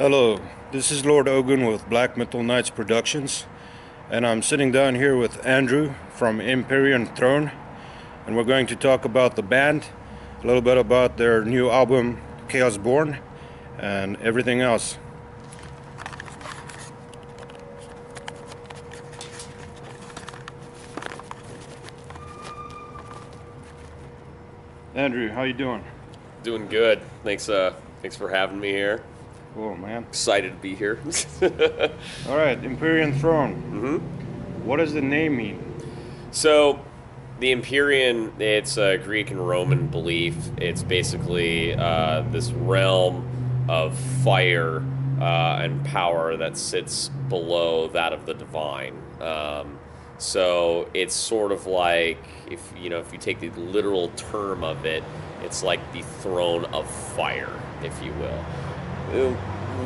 Hello, this is Lord Ogün with Black Metal Knights Productions, and I'm sitting down here with Andrew from Empyrean Throne, and we're going to talk about the band, a little bit about their new album, Chaos Born, and everything else. Andrew, how you doing? Doing good. Thanks for having me here. Cool, man. Excited to be here. All right, Empyrean Throne. What does the name mean? So, the Empyrean, it's a Greek and Roman belief. It's basically this realm of fire and power that sits below that of the divine. So it's sort of like if you take the literal term of it, it's like the throne of fire, if you will.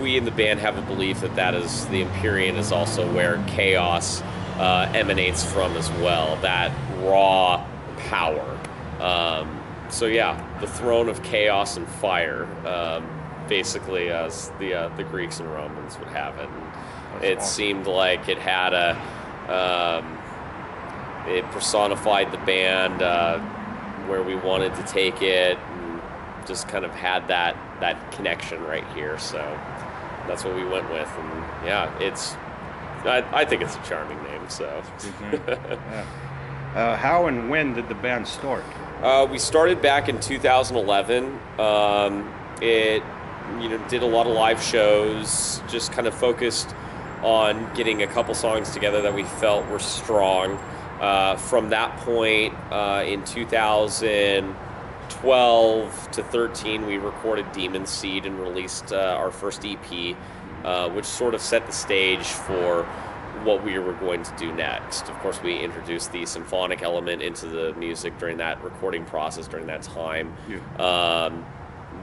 We in the band have a belief that is the Empyrean is also where chaos emanates from as well, that raw power. So yeah, the throne of chaos and fire, basically as the Greeks and Romans would have it. And it awesome. Seemed like it had it personified the band where we wanted to take it, and just kind of had that connection right here. So that's what we went with, and yeah, I think it's a charming name. So yeah. How and when did the band start? We started back in 2011. It did a lot of live shows, just kind of focused on getting a couple songs together that we felt were strong. From that point, in 2012 to 13, we recorded Demon Seed and released our first EP, which sort of set the stage for what we were going to do next. Of course, we introduced the symphonic element into the music during that recording process during that time. Yeah.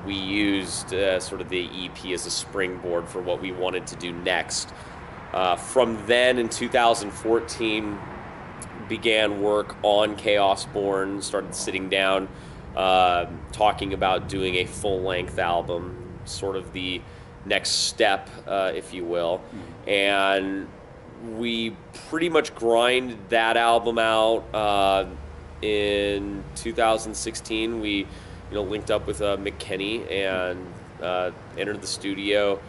We used sort of the EP as a springboard for what we wanted to do next. From then, in 2014, began work on Chaos Born, started sitting down, talking about doing a full-length album, sort of the next step, if you will. And we pretty much grinded that album out. In 2016, we linked up with Mick and entered the studio,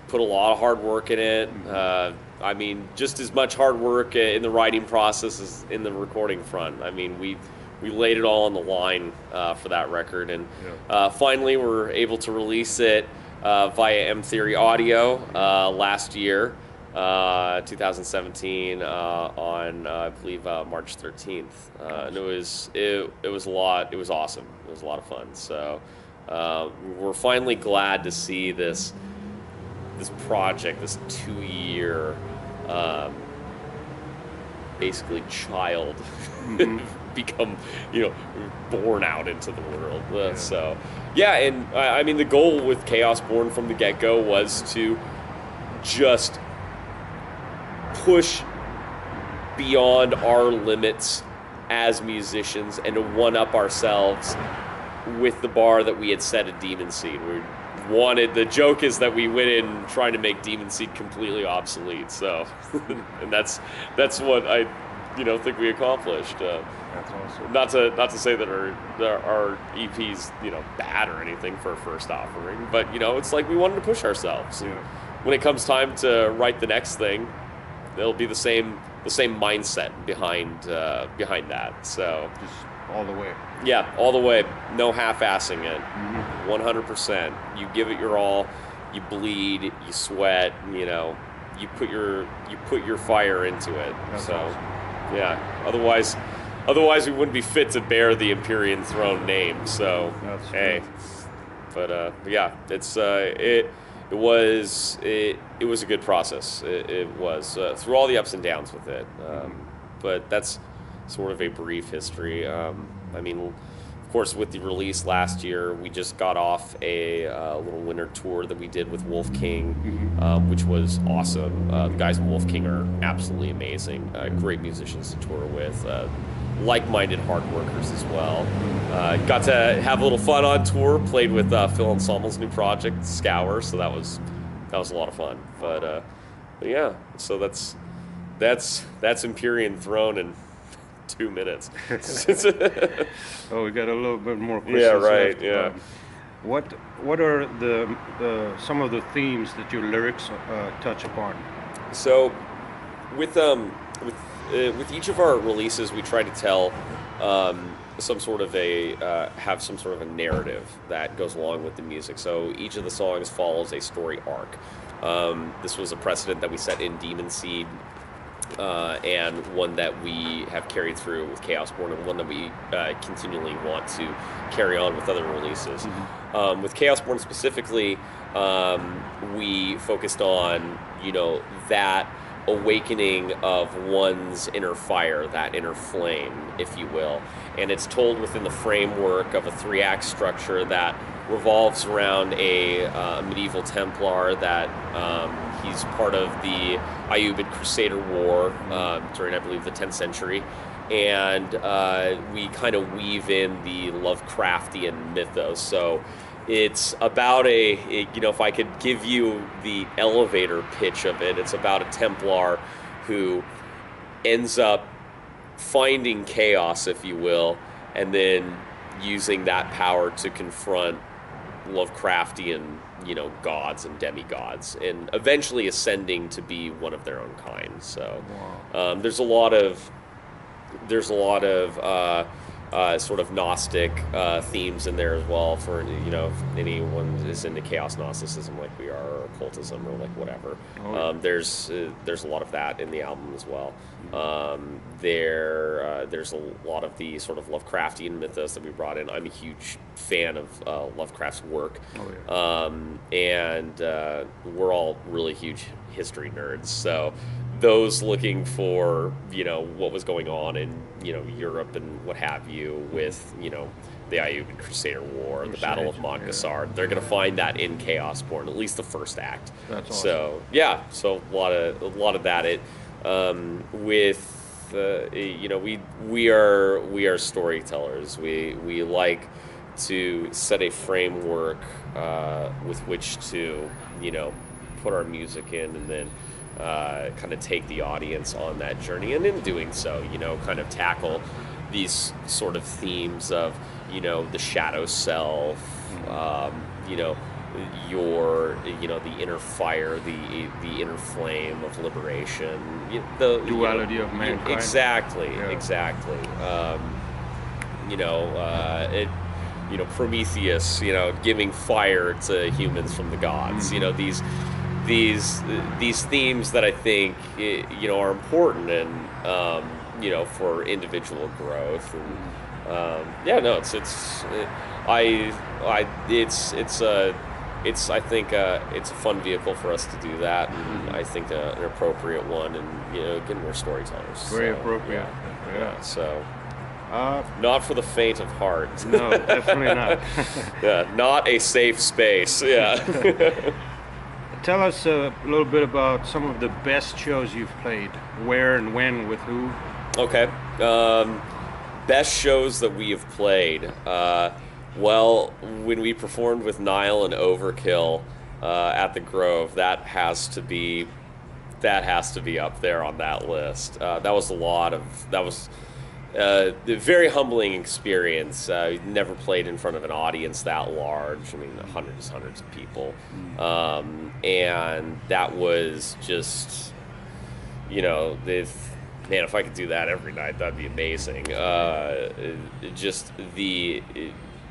put a lot of hard work in it. I mean, just as much hard work in the writing process as in the recording front. I mean, we laid it all on the line for that record, and finally we're able to release it via M Theory Audio last year, 2017, on I believe March 13th, and it was a lot. It was awesome. It was a lot of fun. So we're finally glad to see this project, this 2-year basically child become born out into the world. So yeah, and I mean the goal with Chaos Born from the get-go was to just push beyond our limits as musicians and to one-up ourselves with the bar that we had set at Demon Seed. The joke is that we went in trying to make Demon Seed completely obsolete. So, and that's what I, think we accomplished. That's awesome. Not to say that our EP's bad or anything for a first offering, but it's like we wanted to push ourselves. Yeah. When it comes time to write the next thing, it'll be the same mindset behind that. So just all the way. Yeah, all the way. No half-assing it. 100%. You give it your all. You bleed. You sweat. You put your fire into it. That's so, awesome. Yeah. Otherwise, we wouldn't be fit to bear the Empyrean Throne name. So, that's hey. True. But yeah, it's it was a good process. It was through all the ups and downs with it. But that's sort of a brief history. I mean, of course, with the release last year, we just got off a little winter tour that we did with Wolfe, which was awesome. The guys in Wolfe are absolutely amazing. Great musicians to tour with. Like-minded hard workers as well. Got to have a little fun on tour. Played with Phil Anselmo's new project, Scour. So that was that was a lot of fun. But yeah, so that's Empyrean Throne in 2 minutes. Oh, we got a little bit more questions. Yeah, right. left. Yeah. What are some of the themes that your lyrics touch upon? So, with each of our releases, we try to tell some sort of have some sort of a narrative that goes along with the music. So each of the songs follows a story arc. This was a precedent that we set in Demon Seed, and one that we have carried through with Chaosborn, and one that we continually want to carry on with other releases. Mm-hmm. With Chaosborn specifically, we focused on, that awakening of one's inner fire, that inner flame, if you will. And it's told within the framework of a 3-act structure that revolves around a medieval Templar that he's part of the Ayyubid Crusader War during, I believe, the 10th century. And we kind of weave in the Lovecraftian mythos. So it's about if I could give you the elevator pitch of it, it's about a Templar who ends up finding chaos, if you will, and then using that power to confront Lovecraftian, gods and demigods, and eventually ascending to be one of their own kind. So there's a lot of sort of Gnostic themes in there as well, for if anyone is into chaos Gnosticism like we are, or occultism, or like whatever. There's a lot of that in the album as well. There's a lot of the sort of Lovecraftian mythos that we brought in. I'm a huge fan of Lovecraft's work, and we're all really huge history nerds. So those looking for what was going on in Europe and what have you with the Ayyubid Crusader War, the Battle of Montgassard, they're going to find that in Chaosborn, at least the first act. That's awesome. So so a lot of that. We are storytellers. We like to set a framework with which to put our music in, and then kind of take the audience on that journey, and in doing so, kind of tackle these sort of themes of, the shadow self, the inner fire, the inner flame of liberation, the duality of mankind. Exactly. Prometheus, giving fire to humans from the gods. These themes that I think are important, and for individual growth, and I think it's a fun vehicle for us to do that, and I think an appropriate one, and again, we're storytellers. Very appropriate. Yeah. So not for the faint of heart. No, definitely not. Yeah, not a safe space. Yeah. Tell us a little bit about some of the best shows you've played. Where and when, with who? Okay. Best shows that we have played. Well, when we performed with Nile and Overkill at the Grove, that has to be up there on that list. That was a very humbling experience. Never played in front of an audience that large. I mean, hundreds of people. And that was just, if I could do that every night, that'd be amazing. Just the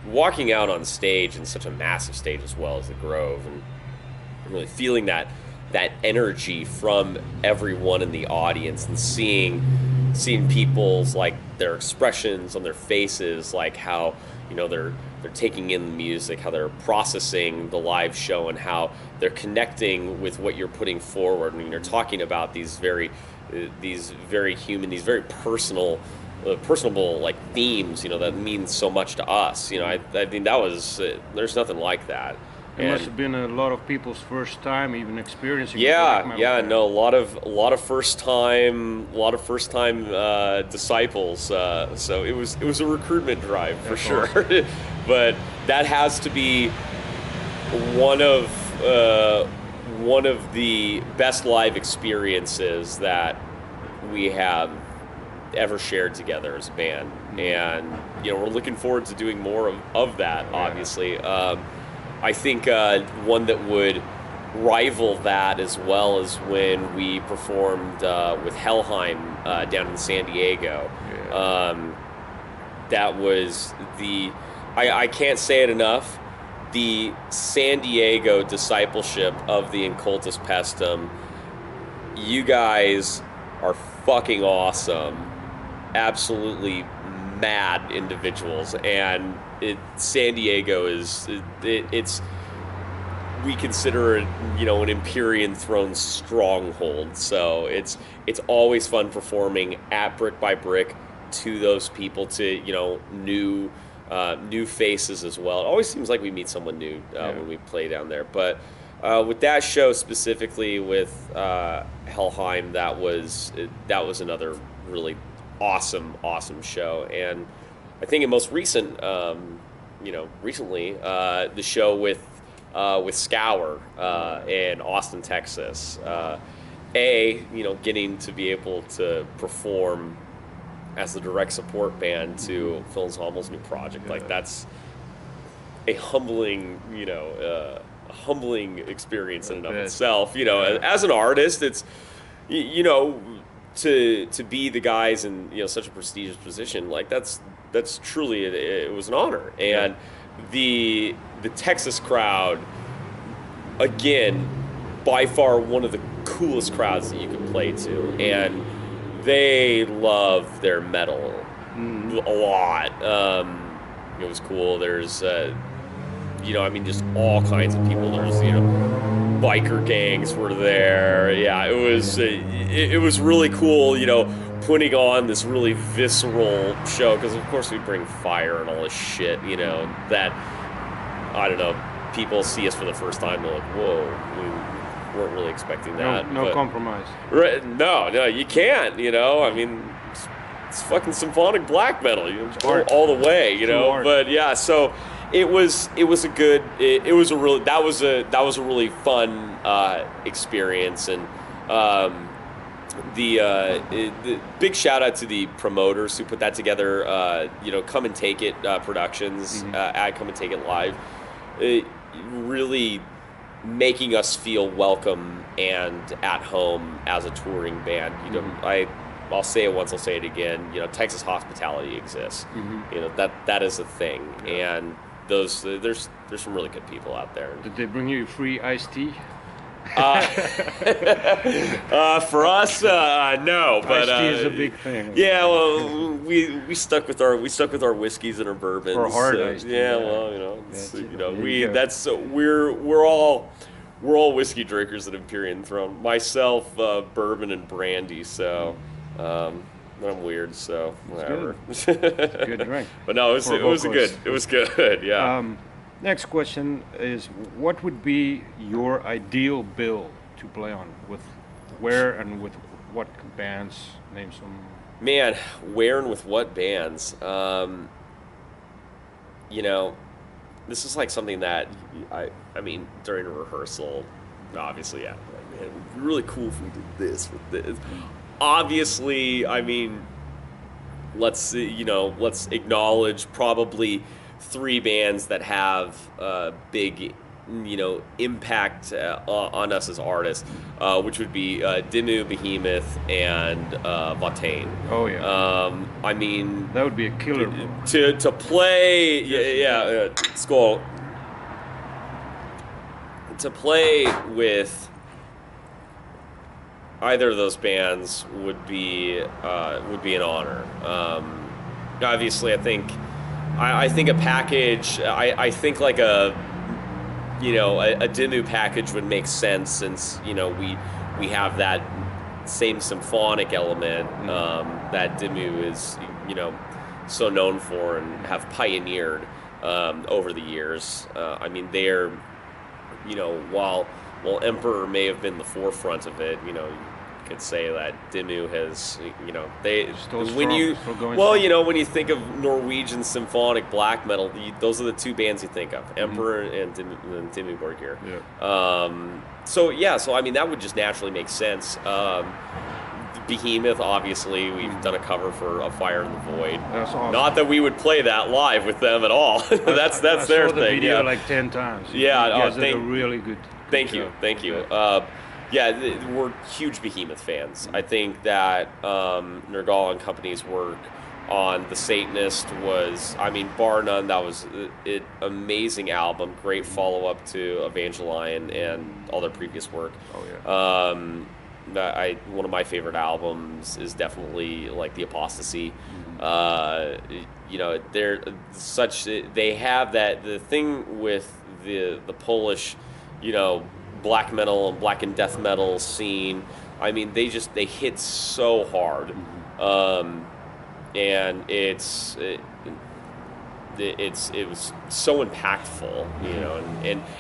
walking out on stage, in such a massive stage as well as the Grove, and really feeling that energy from everyone in the audience, and seeing people's, like, their expressions on their faces, like how they're taking in the music, how they're processing the live show, and how they're connecting with what you're putting forward. I mean, you're talking about these very human, these very personable like themes, that mean so much to us. I mean, that was there's nothing like that. It must have been a lot of people's first time even experiencing. A lot of first time disciples. So it was a recruitment drive for sure. Awesome. But that has to be one of one of the best live experiences that we have ever shared together as a band, and we're looking forward to doing more of that. Obviously, I think one that would rival that as well as when we performed with Helheim down in San Diego. That was I can't say it enough. The San Diego discipleship of the Incultus Pestum. You guys are fucking awesome. Absolutely mad individuals, and San Diego is it's we consider it an Empyrean Throne stronghold. So it's always fun performing at Brick by Brick to those people, to new faces as well. It always seems like we meet someone new when we play down there. But with that show specifically with Helheim, that was another really awesome show. And I think in most recently, the show with Scour in Austin, Texas. Getting to be able to perform as the direct support band to Phil Hommel's new project, like that's a humbling experience in and of itself. As an artist, it's to be the guys in such a prestigious position, like that's truly it was an honor. And the Texas crowd, again, by far one of the coolest crowds that you can play to, and they love their metal a lot. It was cool. There's just all kinds of people. There's biker gangs were there. Yeah, it was really cool, putting on this really visceral show, because of course we bring fire and all this shit, that, I don't know, people see us for the first time, they're like, whoa, we weren't really expecting that. No compromise. Right, no, you can't, it's fucking symphonic black metal, all the way, but yeah, so it was a really fun experience. And the big shout out to the promoters who put that together. Come and Take It Productions, at Come and Take It Live, really making us feel welcome and at home as a touring band. I'll say it once, I'll say it again. Texas hospitality exists. That is a thing, and there's some really good people out there. Did they bring you free iced tea? For us, no. But iced tea is a big thing. Yeah, well, we stuck with our whiskeys and our bourbons. For hard iced tea. Yeah, we're all whiskey drinkers at Empyrean Throne. Myself, bourbon and brandy. So. I'm weird, so whatever. Good drink. But no, it was good. Yeah. Next question is, what would be your ideal bill to play on? With where and with what bands? Name some. Man, where and with what bands? This is like something that I mean during a rehearsal, obviously, yeah. Like, man, it would be really cool if we did this with this. Obviously, I mean, let's acknowledge probably 3 bands that have big, impact on us as artists, which would be Dimmu, Behemoth, and Vatane. Oh yeah. I mean, that would be a killer. To play, Skull. To play with either of those bands would be an honor. Obviously, I think a package. I think like a Dimmu package would make sense, since we have that same symphonic element that Dimmu is so known for and have pioneered over the years. I mean, they're while Emperor may have been the forefront of it, could say that Dimmu has, they Still when you strong, still going well, strong. when you think of Norwegian symphonic black metal, those are the two bands you think of, Emperor and Dimmu Borgir. So I mean that would just naturally make sense. Behemoth, obviously, we've done a cover for A Fire in the Void. That's awesome. Not that we would play that live with them at all. that's I their saw the thing. video Yeah. like 10 times. Yeah, you guys did a thank- really good. Thank job. you. We're huge Behemoth fans. I think that Nergal and company's work on The Satanist was, I mean, bar none, that was an amazing album. Great follow-up to Evangelion and all their previous work. Oh yeah. One of my favorite albums is definitely like The Apostasy. They have that, the thing with the Polish, black metal and black and death metal scene. I mean, they hit so hard, and it was so impactful,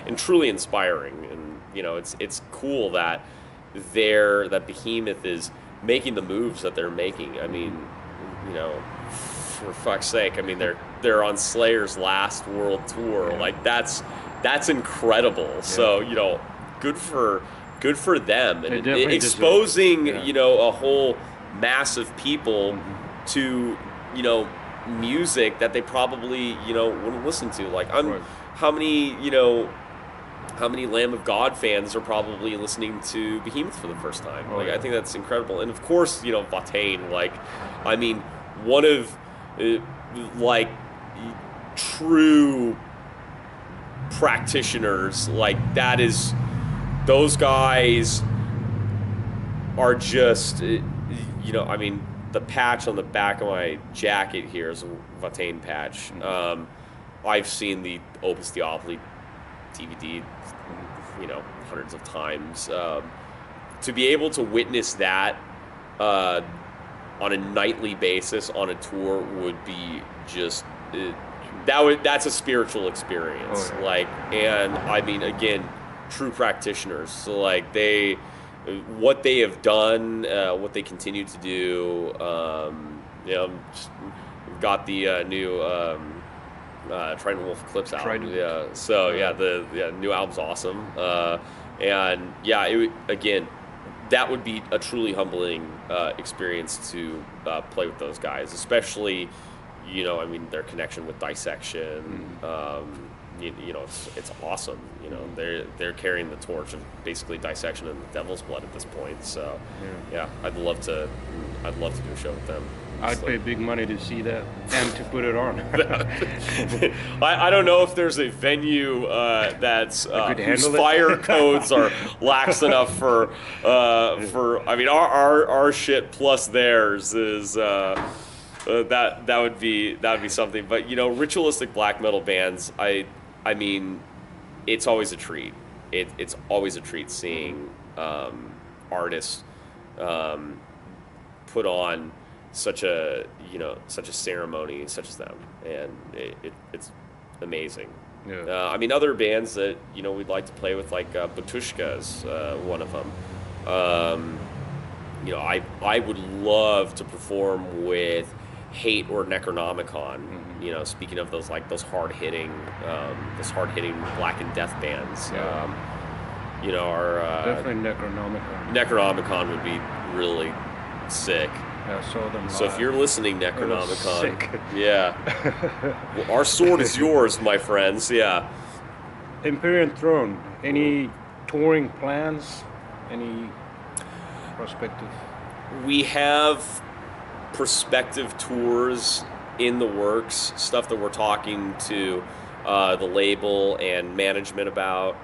and truly inspiring, and it's cool that that Behemoth is making the moves that they're making. I mean, for fuck's sake, I mean they're on Slayer's last world tour. Like that's incredible. Yeah. So good for them, and exposing a whole mass of people to music that they probably wouldn't listen to. Like how many Lamb of God fans are probably listening to Behemoth for the first time? I think that's incredible. And of course, Watain, I mean, one of true practitioners. Those guys are just, I mean, the patch on the back of my jacket here is a Watain patch. I've seen the Opus Diaboli DVD, hundreds of times. To be able to witness that on a nightly basis on a tour would be just that's a spiritual experience. And I mean, again, true practitioners. So what they have done, what they continue to do. We've got the new Trident Wolfe Eclipse album. Trident. Yeah. So the new album's awesome. And again, that would be a truly humbling experience to play with those guys, especially, I mean, their connection with Dissection. It's awesome. They're carrying the torch of basically Dissection and the Devil's Blood at this point. So I'd love to do a show with them. I'd pay big money to see that and to put it on. I don't know if there's a venue that's whose fire codes are lax enough for I mean our shit plus theirs is that would be something. But ritualistic black metal bands, I mean, it's always a treat. It's always a treat seeing artists put on such a ceremony such as them, and it's amazing. I mean, other bands that we'd like to play with, like Batushka is one of them. I would love to perform with Hate or Necronomicon. Speaking of those hard hitting black and death bands. Definitely Necronomicon. Necronomicon would be really sick. I saw them live. So if you're listening, Necronomicon, sick. Well, our sword is yours, my friends. Yeah. Empyrean Throne. Any touring plans? Any prospective? We have prospective tours in the works. Stuff that we're talking to the label and management about.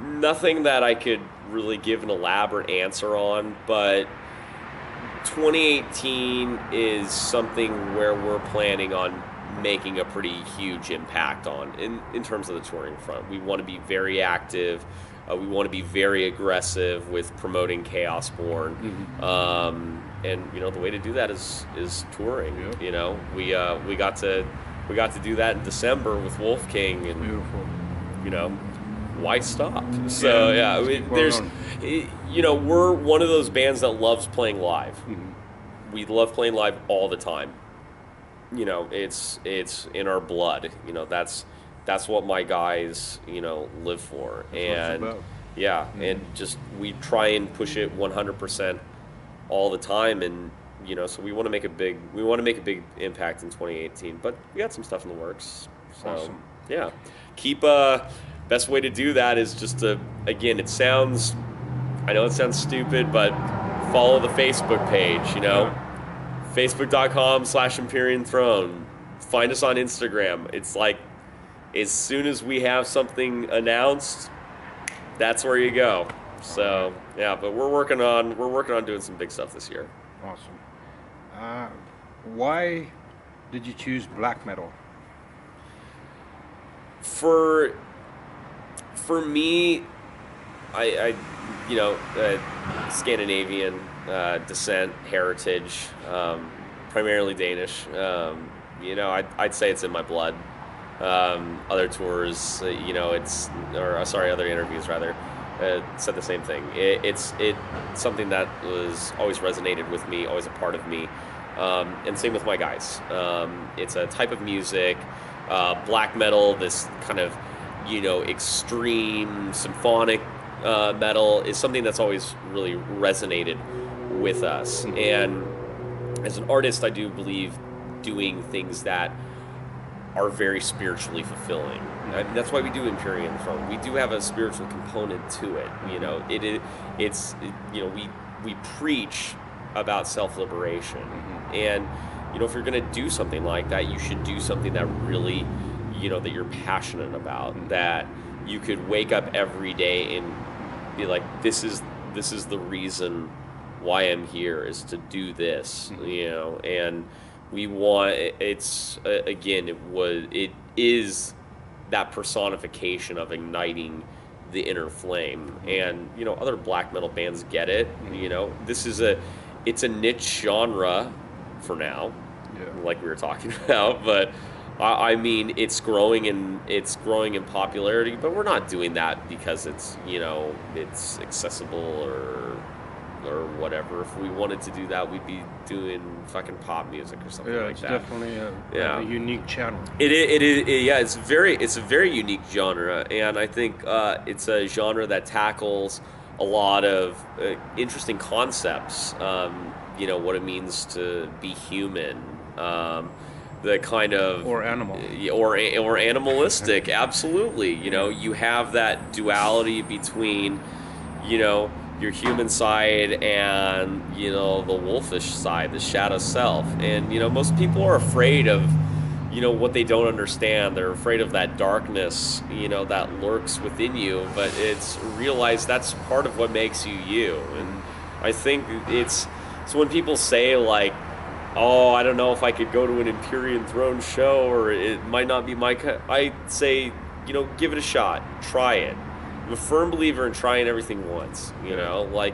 Nothing that I could really give an elaborate answer on, but 2018 is something where we're planning on making a pretty huge impact on in terms of the touring front. We want to be very active. We want to be very aggressive with promoting Chaosborn. And the way to do that is touring. Yep. We got to do that in December with Wolf King, and beautiful. why stop? So yeah, there's, we're one of those bands that loves playing live. We love playing live all the time. It's in our blood. That's what my guys live for. And yeah, and just we try and push it 100% all the time. And so we want to make a big impact in 2018. But we got some stuff in the works. So Awesome. yeah, keep best way to do that is just to, again, I know it sounds stupid, but follow the Facebook page, Facebook.com/Empyrean Throne. Find us on Instagram. It's like, as soon as we have something announced, that's where you go. So yeah, but we're working on doing some big stuff this year. Awesome. Why did you choose black metal? For me, I Scandinavian descent, heritage, primarily Danish. I'd say it's in my blood. Other tours, other interviews rather, said the same thing. It's something that was always resonated with me, always a part of me, and same with my guys. It's a type of music, black metal, this kind of extreme symphonic metal is something that's always really resonated with us. And as an artist, I do believe doing things that are very spiritually fulfilling. And that's why we do Empyrean Throne. We do have a spiritual component to it. We preach about self-liberation. And if you're going to do something like that, you should do something that really, that you're passionate about, that you could wake up every day and be like, this is the reason why I'm here, is to do this, and we want, it is that personification of igniting the inner flame. And other black metal bands get it. It's a niche genre for now, like we were talking about, but I mean, it's growing in popularity, but we're not doing that because it's it's accessible or whatever. If we wanted to do that, we'd be doing fucking pop music or something like that. It's definitely a unique channel. It is. It's a very unique genre, and I think it's a genre that tackles a lot of interesting concepts. What it means to be human. The kind of or animal or animalistic. Absolutely. You have that duality between your human side and the wolfish side, the shadow self. And most people are afraid of what they don't understand. They're afraid of that darkness that lurks within you, but it's realize that's part of what makes you. And I think it's when people say like, oh, I don't know if I could go to an Empyrean Throne show, or it might not be my I say, give it a shot. Try it. I'm a firm believer in trying everything once. Like,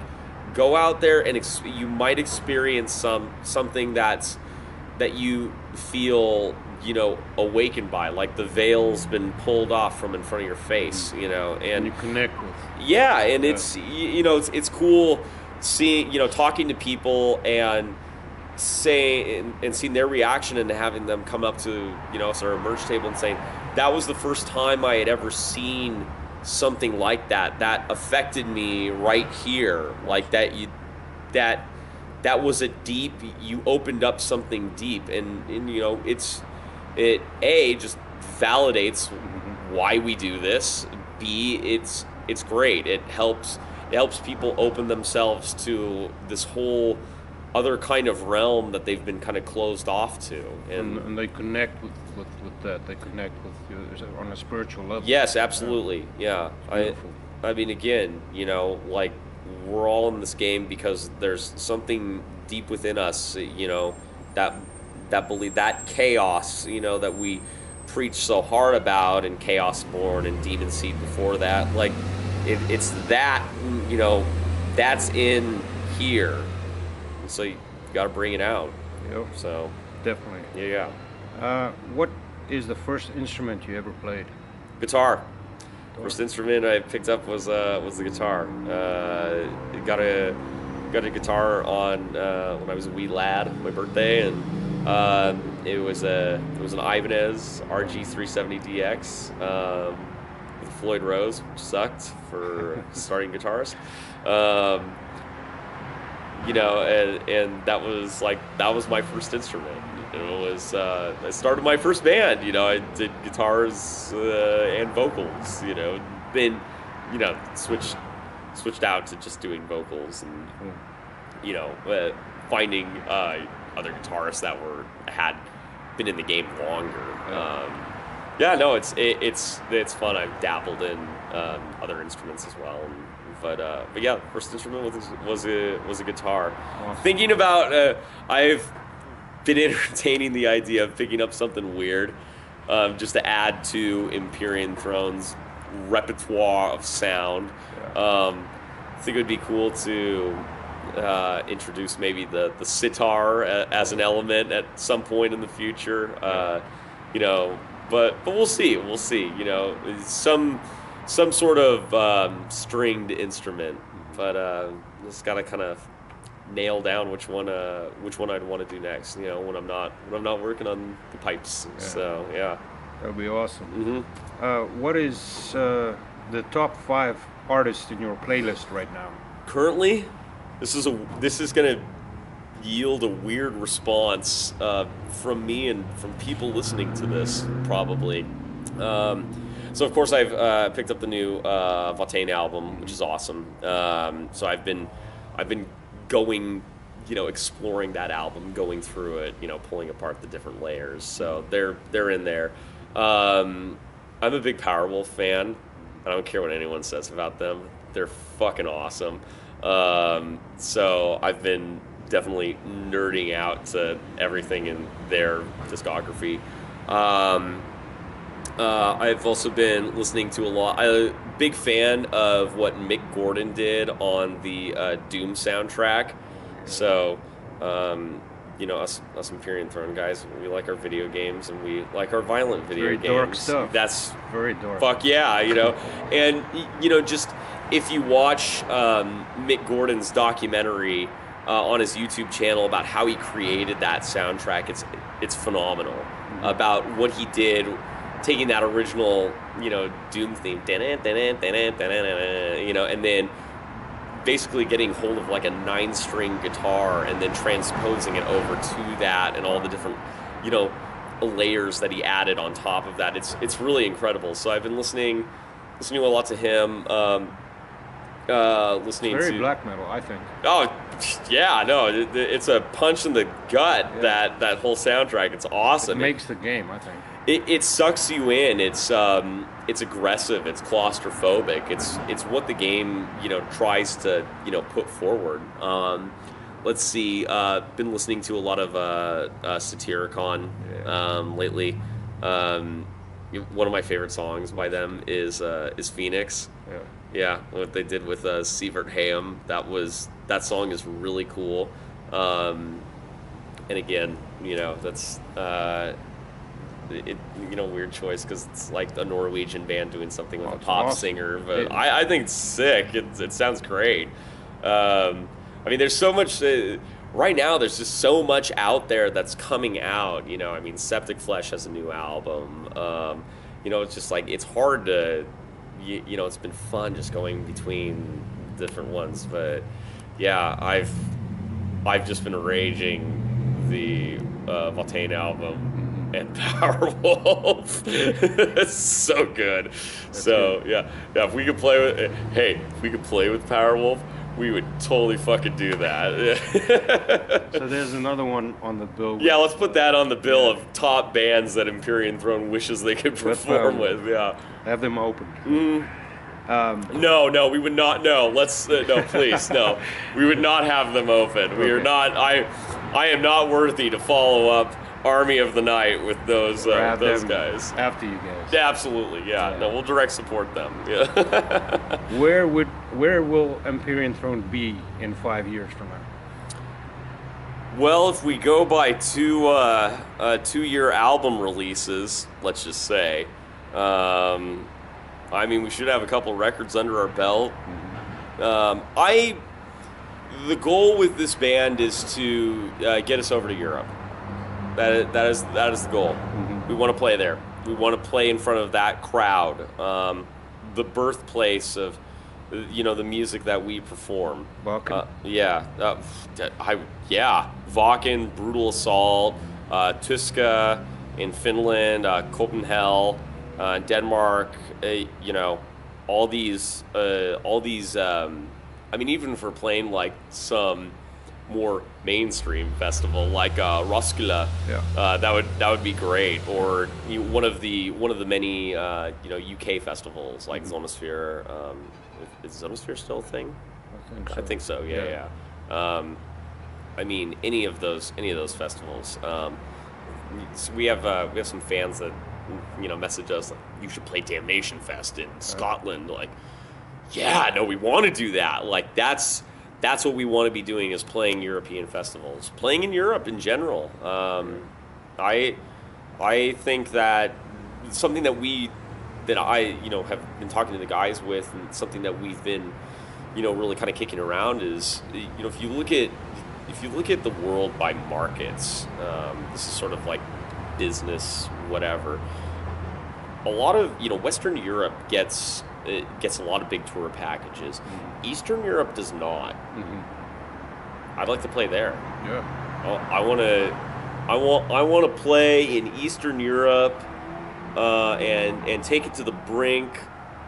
go out there and you might experience something that you feel awakened by, like the veil's been pulled off from in front of your face. And you connect with. Yeah, and it's it's cool seeing talking to people and seeing their reaction, and having them come up to us at our merch table and saying that was the first time I had ever seen something like that affected me right here, like that was a deep, you opened up something deep, and it just validates why we do this. B, it's great. It helps people open themselves to this whole other kind of realm that they've been kind of closed off to, and they connect with that. They connect with you on a spiritual level. Yes, absolutely. Yeah. I mean, again, like, we're all in this game because there's something deep within us, that believe, that chaos, that we preach so hard about, and Chaos Born and Demon Seed before that. Like, it's that, that's in here. So you got to bring it out. Yep. So definitely. Yeah. What is the first instrument you ever played? Guitar. First instrument I picked up was the guitar. Got a guitar on when I was a wee lad, on my birthday, and it was an Ibanez RG370DX with a Floyd Rose, which sucked for starting guitarist. And that was my first instrument. It was I started my first band. I did guitars and vocals. Then switched out to just doing vocals and finding other guitarists that had been in the game longer. It's fun. I've dabbled in other instruments as well. But yeah, the first instrument was a guitar. Awesome. Thinking about, I've been entertaining the idea of picking up something weird, just to add to Empyrean Throne's repertoire of sound. Yeah. I think it would be cool to introduce maybe the sitar as an element at some point in the future. But we'll see. We'll see. Some sort of stringed instrument, but just gotta kind of nail down which one I'd want to do next. When I'm not working on the pipes. Yeah. So yeah, that would be awesome. Mm-hmm. What is the top 5 artists in your playlist right now? Currently, this is gonna yield a weird response from me and from people listening to this probably. So of course I've picked up the new Wolfe album, which is awesome. So I've been going, exploring that album, going through it, pulling apart the different layers. So they're in there. I'm a big Wolfe fan. I don't care what anyone says about them. They're fucking awesome. So I've been definitely nerding out to everything in their discography. I've also been listening to a lot. I'm a big fan of what Mick Gordon did on the Doom soundtrack. So, us Empyrean Throne guys, we like our video games and we like our violent video very games. Dark stuff. That's very dark. Fuck yeah, and just if you watch Mick Gordon's documentary on his YouTube channel about how he created that soundtrack, it's phenomenal. Mm-hmm. About what he did. Taking that original, Doom theme, and then basically getting hold of like a 9-string guitar and then transposing it over to that and all the different, layers that he added on top of that. It's really incredible. So I've been listening a lot to him. Listening it's very to black metal, I think. Oh, yeah, no, it's a punch in the gut. Yeah. That whole soundtrack. It's awesome. It makes the game, I think. It sucks you in. It's aggressive. It's claustrophobic. It's what the game tries to put forward. Let's see. Been listening to a lot of Satyricon lately. One of my favorite songs by them is Phoenix. Yeah. Yeah, what they did with Sievert Hayem. That song is really cool. And again, that's. Weird choice because it's like a Norwegian band doing something with a pop awesome. Singer, but I think it's sick. It sounds great. There's so much right now. There's just so much out there that's coming out. Septic Flesh has a new album. It's just like it's hard to, it's been fun just going between different ones. But yeah, I've just been raging the Wolfe album. And Powerwolf. It's so good. That's good. Yeah. If we could play with Powerwolf, we would totally fucking do that. So there's another one on the bill. Yeah, let's put that on the bill of top bands that Empyrean Throne wishes they could perform with. Yeah. Have them open. No, we would not. No, let's no, please, no. We would not have them open. We are not. I am not worthy to follow up Army of the Night with those guys. After you guys. Yeah, absolutely, yeah. No, we'll direct support them. Yeah. Where will Empyrean Throne be in 5 years from now? Well, if we go by 2-year album releases, let's just say, I mean, we should have a couple records under our belt. The goal with this band is to get us over to Europe. That is the goal. We want to play there. We want to play in front of that crowd, the birthplace of, the music that we perform. Wacken? Wacken, Brutal Assault, Tuska in Finland, Copenhagen, Denmark. All these. I mean, even for playing like some more mainstream festival like Roskilde, that would be great. Or one of the many UK festivals like Zonosphere. Is Zonosphere still a thing? I think so. Yeah. I mean, any of those festivals. So we have some fans that message us like, you should play Damnation Fest in Scotland. Like, yeah, no, we want to do that. Like, that's what we want to be doing, is playing European festivals, playing in Europe in general. I think that something that I have been talking to the guys with, and something that we've been really kind of kicking around is, if you look at the world by markets, this is sort of like business, whatever. A lot of Western Europe gets a lot of big tour packages. Eastern Europe does not. I'd like to play there. Yeah. I want to play in Eastern Europe, and take it to the brink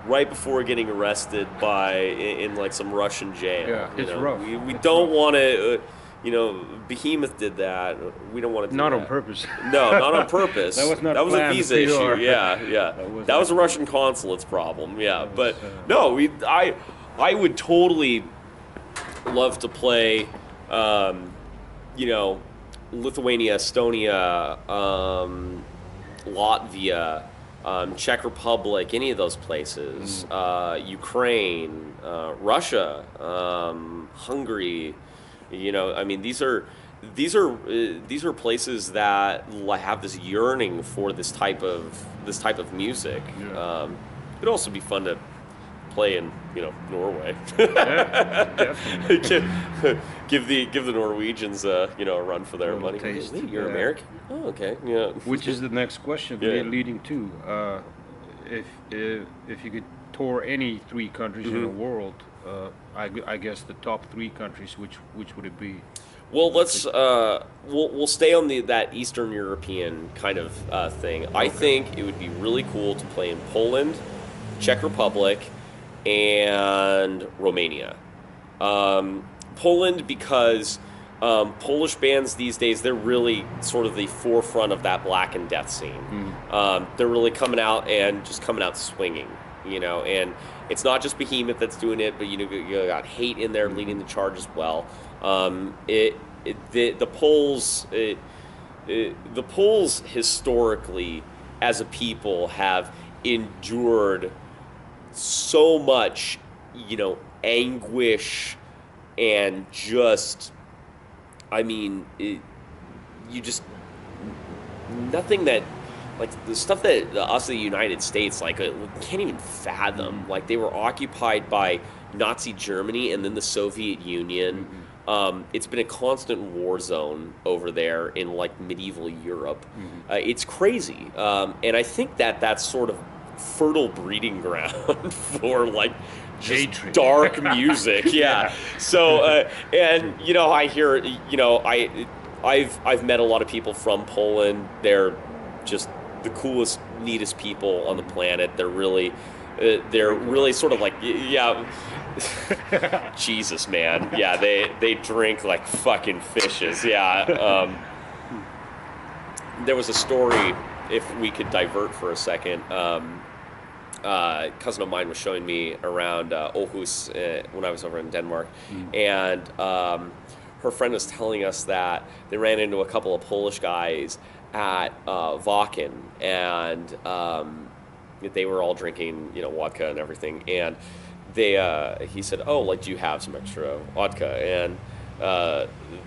right before getting arrested in like some Russian jail. Yeah, it's rough. We don't want to. Behemoth did that. We don't want to do that. Not on purpose. No, not on purpose. That was a visa issue. Yeah. That was a a Russian consulate's problem. Yeah, but no, I would totally love to play, Lithuania, Estonia, Latvia, Czech Republic, any of those places, Ukraine, Russia, Hungary. I mean, these are places that have this yearning for this type of music. Yeah. It'd also be fun to play in Norway. Yeah, definitely. give the Norwegians a run for their money. Taste. You're American? Oh, okay. Yeah. Which is the next question leading to if you could tour any 3 countries in the world, I guess the top 3 countries, which would it be? Well, let's we'll stay on that Eastern European kind of thing. Okay. I think it would be really cool to play in Poland, Czech Republic, and Romania. Poland, because Polish bands these days, they're really sort of the forefront of that Black and Death scene. They're really coming out swinging, and it's not just Behemoth that's doing it, but you got Hate in there leading the charge as well. The Poles historically, as a people, have endured so much, anguish and just, nothing that, like, the stuff that us in the United States, like, can't even fathom. Like, they were occupied by Nazi Germany and then the Soviet Union. It's been a constant war zone over there in, like, medieval Europe. It's crazy. And I think that's sort of fertile breeding ground for, like, just dark music. Yeah. So, and, I hear, I've met a lot of people from Poland. They're just the coolest, neatest people on the planet. They're really sort of like, Jesus, man. Yeah, they drink like fucking fishes. Yeah. There was a story, if we could divert for a second. A cousin of mine was showing me around Aarhus when I was over in Denmark, and her friend was telling us that they ran into a couple of Polish guys at Wacken, and they were all drinking, vodka and everything, and he said, "Oh, like, do you have some extra vodka?" And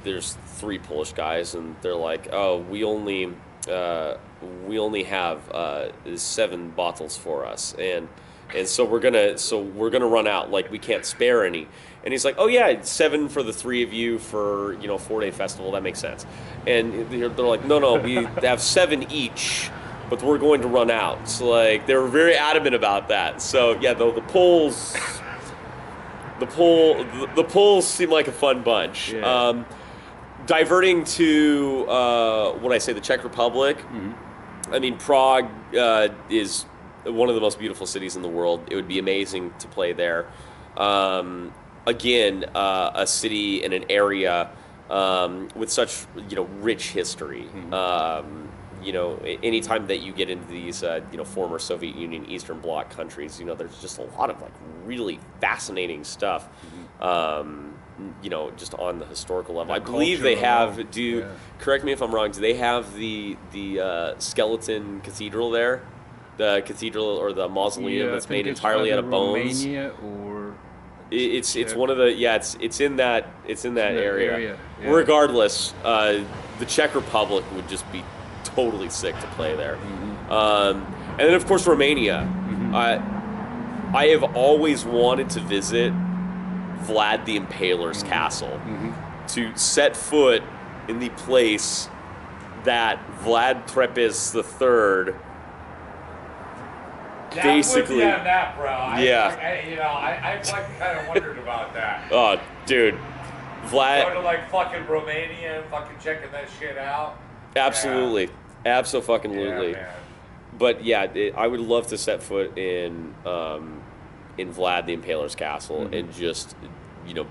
there's 3 Polish guys, and they're like, "Oh, we only have 7 bottles for us." And and so we're gonna run out. Like, we can't spare any. And he's like, oh yeah, 7 for the 3 of you for, you know, 4-day festival. That makes sense. And they're like, no, we have 7 each, but we're going to run out. So like, they were very adamant about that. So yeah, the polls seem like a fun bunch. Yeah. Diverting to when I say the Czech Republic, I mean, Prague is one of the most beautiful cities in the world. It would be amazing to play there. Again, a city and an area with such, you know, rich history. You know, anytime that you get into these, you know, former Soviet Union, Eastern Bloc countries, you know, there's just a lot of like really fascinating stuff. You know, just on the historical level. I believe they have. Correct me if I'm wrong. Do they have the skeleton cathedral there? The cathedral or the mausoleum that's made entirely out of bones. Romania or it's one of the it's in that area. Yeah. Regardless, the Czech Republic would just be totally sick to play there. And then of course Romania. I have always wanted to visit Vlad the Impaler's castle, to set foot in the place that Vlad Trepes III basically. I'm with you on that, bro. Yeah. I fucking kind of wondered about that. Oh, dude, Vlad. Going to like fucking Romania and fucking checking that shit out. Absolutely, absolutely. Yeah, man. But yeah, I would love to set foot in Vlad the Impaler's castle and just, you know,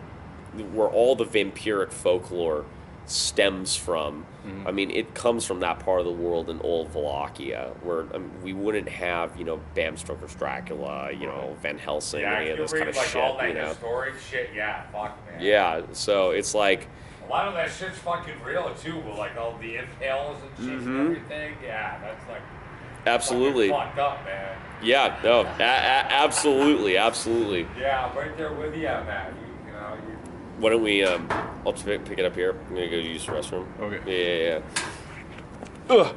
where all the vampiric folklore stems from. I mean, it comes from that part of the world in old Wallachia, where we wouldn't have, you know, Bram Stoker's Dracula, you know, Van Helsing, any of this kind of like shit, all that you know. historic shit, fuck, man. Yeah, so it's like, a lot of that shit's fucking real too, with like all the impales and shit and everything. Yeah, that's like absolutely fucked up, man. Yeah, no, absolutely. Yeah, I'm right there with you on that. You know. Why don't we? I'll pick it up here. I'm gonna go use the restroom. Okay. Yeah. Ugh.